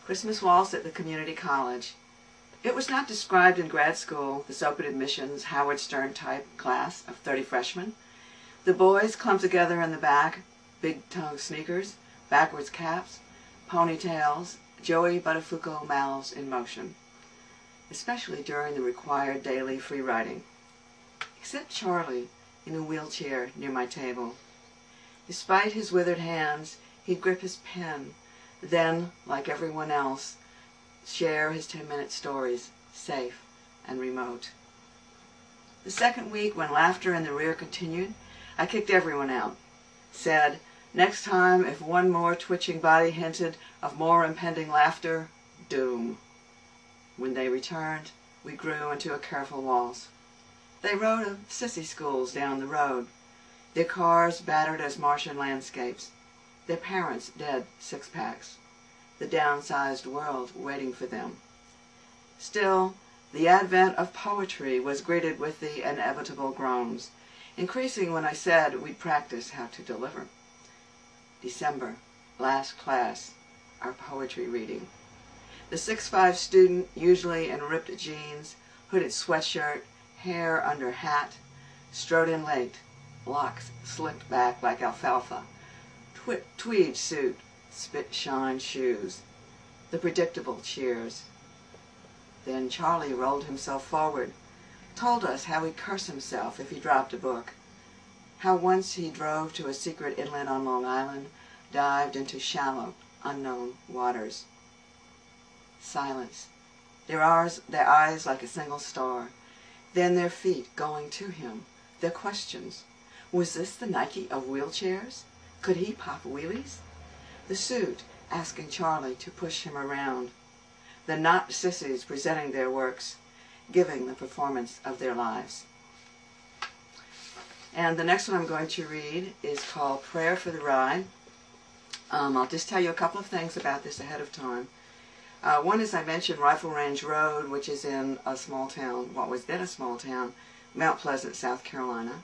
Christmas Waltz at the Community College. It was not described in grad school, this open admissions, Howard Stern type class of 30 freshmen. The boys clumped together in the back, big-tongue sneakers, backwards caps, ponytails, Joey Buttafuoco mouths in motion, especially during the required daily free writing. Except Charlie in a wheelchair near my table. Despite his withered hands, he'd grip his pen, then, like everyone else, share his 10-minute stories, safe and remote. The second week, when laughter in the rear continued, I kicked everyone out. Said, next time, if one more twitching body hinted of more impending laughter, doom. When they returned, we grew into a careful waltz. They rode of sissy schools down the road, their cars battered as Martian landscapes, their parents dead six-packs, the downsized world waiting for them. Still, the advent of poetry was greeted with the inevitable groans, increasing when I said we'd practice how to deliver. December, last class, our poetry reading. The 6'5" student, usually in ripped jeans, hooded sweatshirt, hair under hat, strode in late, locks slicked back like alfalfa, tweed suit, spit-shined shoes, the predictable cheers. Then Charlie rolled himself forward, told us how he'd curse himself if he dropped a book, how once he drove to a secret inlet on Long Island, dived into shallow, unknown waters. Silence, their eyes like a single star, then their feet going to him, their questions. Was this the Nike of wheelchairs? Could he pop wheelies? The suit asking Charlie to push him around. The not sissies presenting their works, giving the performance of their lives. And the next one I'm going to read is called Prayer for the Ride. I'll just tell you a couple of things about this ahead of time. One is I mentioned Rifle Range Road, which is in a small town, what was then a small town, Mount Pleasant, South Carolina.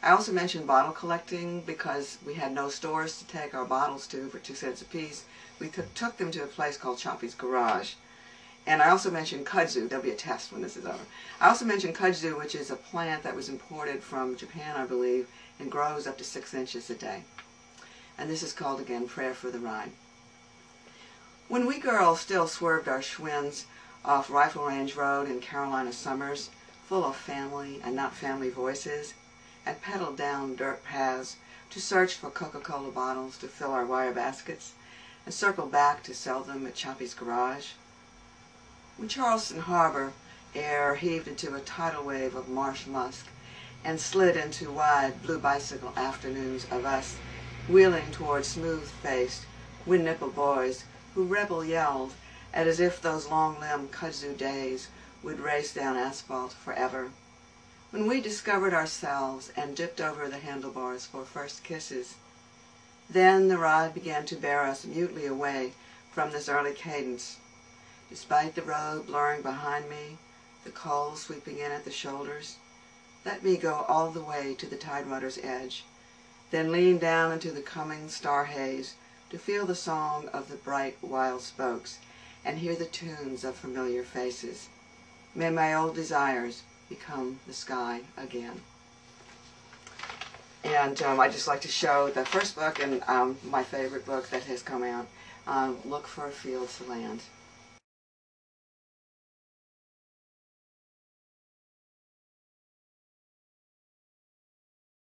I also mentioned bottle collecting because we had no stores to take our bottles to for 2 cents a piece. We took them to a place called Choppy's Garage. And I also mentioned kudzu. There'll be a test when this is over. I also mentioned kudzu, which is a plant that was imported from Japan, I believe, and grows up to 6 inches a day. And this is called, again, Prayer for the Ride. When we girls still swerved our Schwinns off Rifle Range Road in Carolina summers, full of family and not family voices, and pedaled down dirt paths to search for Coca-Cola bottles to fill our wire baskets, and circle back to sell them at Choppy's Garage. When Charleston Harbor air heaved into a tidal wave of marsh musk and slid into wide blue bicycle afternoons of us wheeling toward smooth-faced, wind-nippled boys who rebel-yelled as if those long-limbed kudzu days would race down asphalt forever. When we discovered ourselves and dipped over the handlebars for first kisses, then the ride began to bear us mutely away from this early cadence. Despite the road blurring behind me, the cold sweeping in at the shoulders, let me go all the way to the tidewater's edge, then lean down into the coming star haze to feel the song of the bright, wild spokes and hear the tunes of familiar faces. May my old desires become the sky again. And I'd just like to show the first book and my favorite book that has come out, Look for Fields of Land.